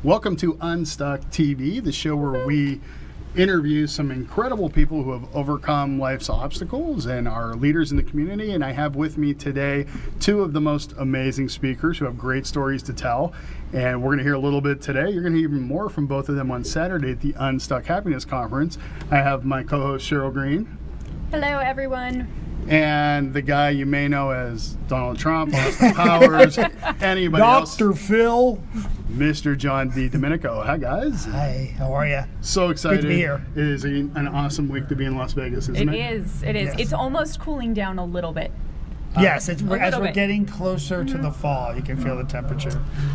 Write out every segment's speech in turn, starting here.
Welcome to Unstuck TV, the show where we interview some incredible people who have overcome life's obstacles and are leaders in the community. And I have with me today two of the most amazing speakers who have great stories to tell. And we're going to hear a little bit today. You're going to hear even more from both of them on Saturday at the Unstuck Happiness Conference. I have my co-host Cheryl Green. Hello, everyone. And the guy you may know as Donald Trump, Austin Powers, anybody else. Dr. Phil. Mr. John D. Domenico. Hi, guys. Hi, how are you? So excited. Good to be here. It is an awesome week to be in Las Vegas, isn't it? It is. Yes. It's almost cooling down a little bit. Yes, as we're bit. getting closer to the fall, you can feel the temperature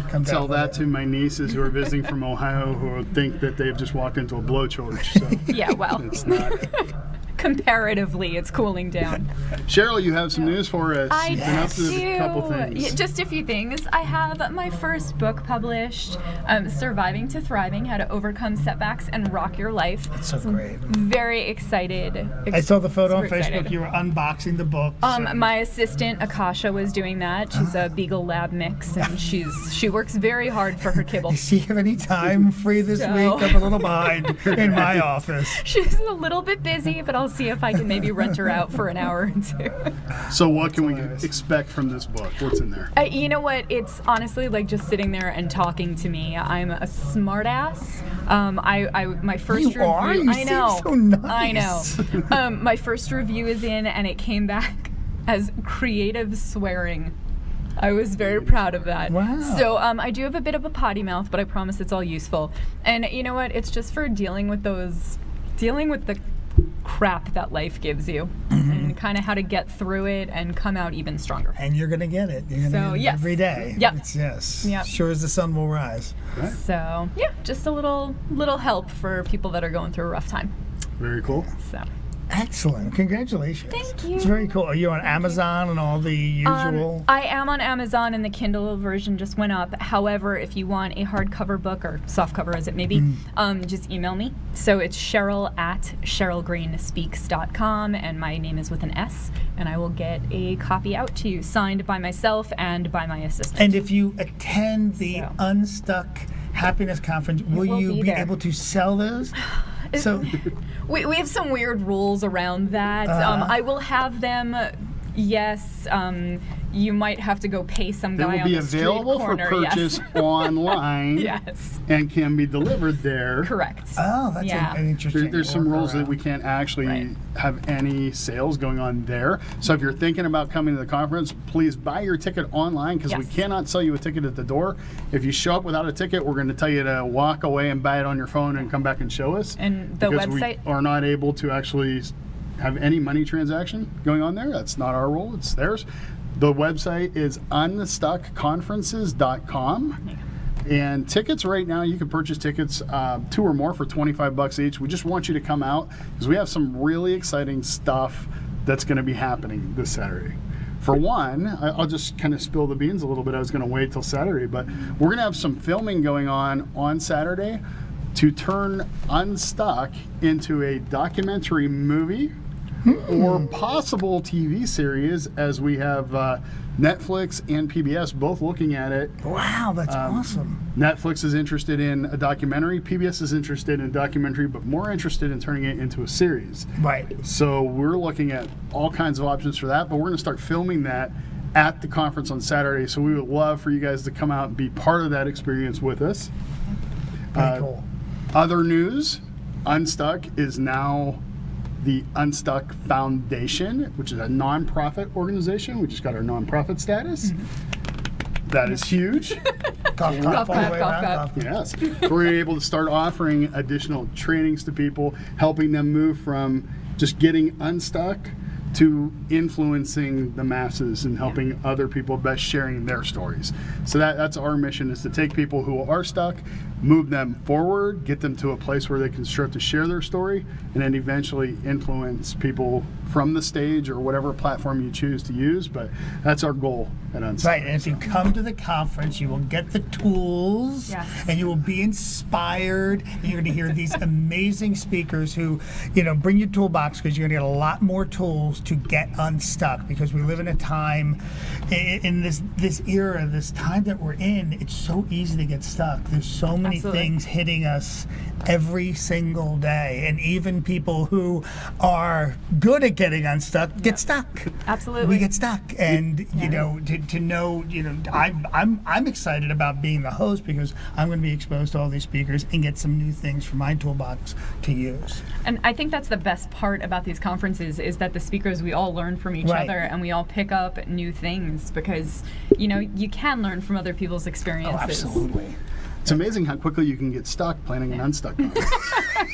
come down. Tell that to my nieces who are visiting from Ohio who think that they've just walked into a blowtorch. So Yeah, well, it's not. comparatively, it's cooling down. Cheryl, you have some news for us. I You've been up to a couple do. things. Yeah, just a few things. I have my first book published, Surviving to Thriving, How to Overcome Setbacks and Rock Your Life. That's so great. Very excited. I saw the photo on Super Facebook. excited. You were unboxing the book. My assistant Akasha was doing that. She's a Beagle Lab mix, and she works very hard for her kibble. Does she have any time free this So- week? I'm a little behind in my office. She's a little bit busy, but I'll see if I can maybe rent her out for an hour or two. So what can we hilarious. expect from this book? What's in there? You know what? It's honestly like just sitting there and talking to me. I'm a smart ass. My first You review. are? You I seem know. so nice. I know. My first review is in, and it came back as creative swearing. I was very proud of that. Wow. So I do have a bit of a potty mouth, but I promise it's all useful. And you know what? It's just for dealing with the crap that life gives you, and kind of how to get through it and come out even stronger. And you're going to get it. You're going to So, get it yes. every day. Yep. Yes. Yep. Sure as the sun will rise. Right. So yeah, just a little help for people that are going through a rough time. Very cool. So Excellent. Congratulations. Thank you. It's very cool. Are you on Amazon and all the usual? I am on Amazon, and the Kindle version just went up. However, if you want a hardcover book, or softcover as it may be, just email me. So it's Cheryl at CherylGreenSpeaks.com, and my name is with an S, and I will get a copy out to you, signed by myself and by my assistant. And if you attend the So. Unstuck Happiness Conference, will will you be be there. able to sell those? So We have some weird rules around that. I will have them. Yes, you might have to go pay some They guy will on be the street available corner. for purchase Yes. online Yes, and can be delivered there. correct. that's Yeah. an interesting. There's some rules that workaround. we can't actually Right. have any sales going on there. So if you're thinking about coming to the conference, please buy your ticket online because we Yes. cannot sell you a ticket at the door. If you show up without a ticket, we're going to tell you to walk away and buy it on your phone and come back and show us. And the because website. we are not able to actually have any money transaction going on there. That's not our role, it's theirs. The website is unstuckconferences.com. And tickets right now, you can purchase tickets 2 or more for $25 each. We just want you to come out because we have some really exciting stuff that's going to be happening this Saturday. For one, I'll just kind of spill the beans a little bit. I was going to wait till Saturday, but we're going to have some filming going on Saturday to turn Unstuck into a documentary movie or possible TV series, as we have Netflix and PBS both looking at it. Wow, that's awesome. Netflix is interested in a documentary, PBS is interested in a documentary, but more interested in turning it into a series. Right. So we're looking at all kinds of options for that, but we're going to start filming that at the conference on Saturday. So we would love for you guys to come out and be part of that experience with us. Very cool. Other news, Unstuck is now the Unstuck Foundation, which is a nonprofit organization. We just got our nonprofit status. That is huge. Cough, Cough, all the cough, way cough, around, cough. Yes. We're able to start offering additional trainings to people, helping them move from just getting unstuck to influencing the masses and helping other people by sharing their stories. So that's our mission, is to take people who are stuck, move them forward, get them to a place where they can start to share their story, and then eventually influence people from the stage or whatever platform you choose to use, but that's our goal at Unstuck. Right, and if you come to the conference, you will get the tools, Yes. and you will be inspired, and you're going to hear these amazing speakers who, bring your toolbox, because you're going to get a lot more tools to get unstuck, because we live in a time, in this era, this time that we're in, it's so easy to get stuck. There's so many Absolutely. things hitting us every single day, and even people who are good at getting unstuck get stuck. Absolutely. We get stuck, and to know, I'm excited about being the host, because I'm going to be exposed to all these speakers and get some new things for my toolbox to use. And I think that's the best part about these conferences is that the speakers, we all learn from each Right. other, and we all pick up new things, because you can learn from other people's experiences. Oh, absolutely. It's amazing how quickly you can get stuck planning an Unstuck conference.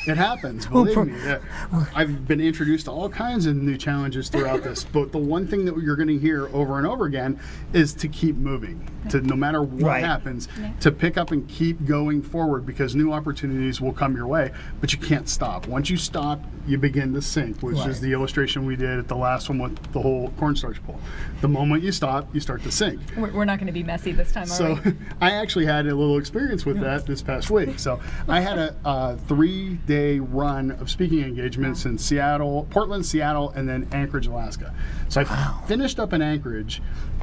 It happens, Well, believe me. Yeah. I've been introduced to all kinds of new challenges throughout this, but the one thing that you're going to hear over and over again is to keep moving, to no matter what Right. happens, Yeah. to pick up and keep going forward, because new opportunities will come your way, but you can't stop. Once you stop, you begin to sink, which Right. is the illustration we did at the last one with the whole cornstarch pull. The moment you stop, you start to sink. We're not going to be messy this time, So are we? I actually had a little experience with that this past week. So I had a 3-day run of speaking engagements in Portland, Seattle, and then Anchorage, Alaska. So I finished up in Anchorage,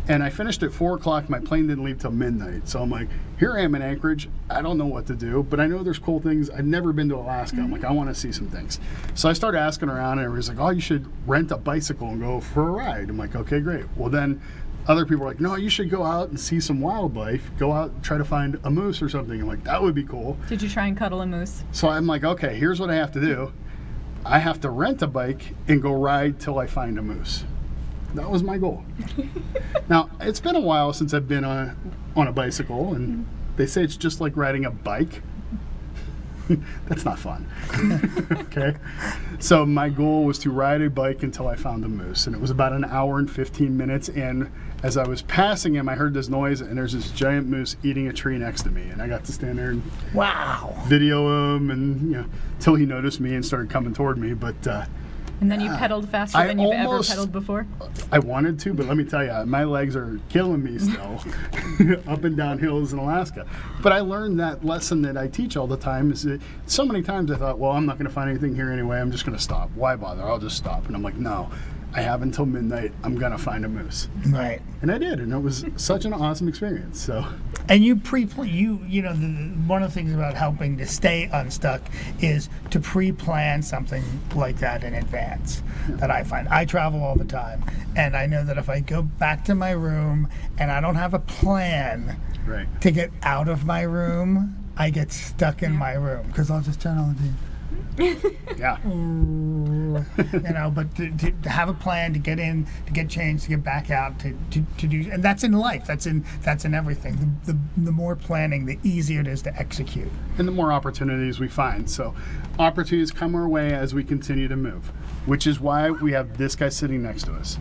and I finished at 4 o'clock. My plane didn't leave till midnight. So I'm like, here I am in Anchorage. I don't know what to do, but I know there's cool things. I've never been to Alaska. I'm like, I want to see some things. So I started asking around, and everybody's like, oh, you should rent a bicycle and go for a ride. I'm like, okay, great. Well, then other people are like, no, you should go out and see some wildlife. Go out and try to find a moose or something. I'm like, that would be cool. Did you try and cuddle a moose? So I'm like, okay, here's what I have to do. I have to rent a bike and go ride till I find a moose. That was my goal. Now, it's been a while since I've been on a bicycle, and they say it's just like riding a bike. That's not fun. Okay. So my goal was to ride a bike until I found a moose, and it was about an hour and 15 minutes. And as I was passing him, I heard this noise, and there's this giant moose eating a tree next to me, and I got to stand there and Wow. video him, and till he noticed me and started coming toward me. But And then you pedaled faster I than you've ever almost- pedaled before? I wanted to, but let me tell you, my legs are killing me still, up and down hills in Alaska. But I learned that lesson that I teach all the time. Is that so many times I thought, well, I'm not going to find anything here anyway. I'm just going to stop. Why bother? I'll just stop. And I'm like, no, I have until midnight. I'm going to find a moose. Right. And I did, and it was such an awesome experience. So And you one of the things about helping to stay unstuck is to pre-plan something like that in advance. That I find I travel all the time, and I know that if I go back to my room and I don't have a plan right. to get out of my room, I get stuck in my room, because I'll just turn on the TV. Yeah. But to have a plan, to get in, to get changed, to get back out, to do, and that's in life. That's in everything. The more planning, the easier it is to execute. And the more opportunities we find. So opportunities come our way as we continue to move, which is why we have this guy sitting next to us.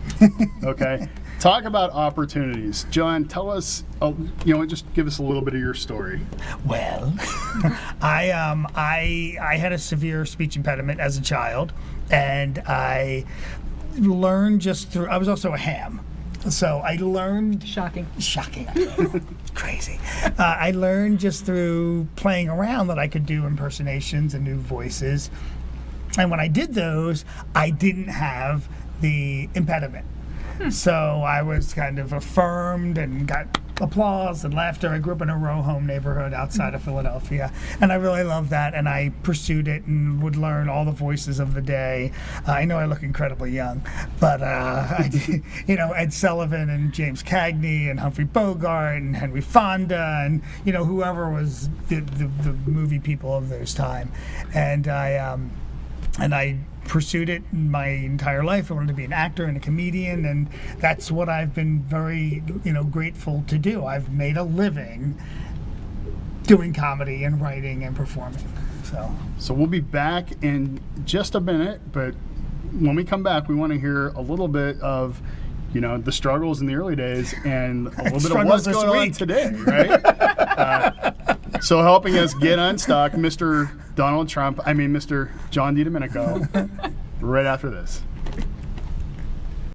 Okay? Talk about opportunities. John, tell us, just give us a little bit of your story. Well, I had a severe speech impediment as a child, and I learned just through. I was also a ham, so I learned. Shocking. Shocking, I know. Crazy. I learned just through playing around that I could do impersonations and new voices, and when I did those, I didn't have the impediment. So I was kind of affirmed and got applause and laughter. I grew up in a row home neighborhood outside of Philadelphia, and I really loved that, and I pursued it and would learn all the voices of the day. I know I look incredibly young, but Ed Sullivan and James Cagney and Humphrey Bogart and Henry Fonda and whoever was the movie people of those time, and I pursued it my entire life. I wanted to be an actor and a comedian, and that's what I've been very, grateful to do. I've made a living doing comedy and writing and performing. So we'll be back in just a minute, but when we come back, we want to hear a little bit of, the struggles in the early days and a little bit of what's going on today, right? So helping us get unstuck, Mr. Donald Trump, Mr. John DiDomenico, right after this.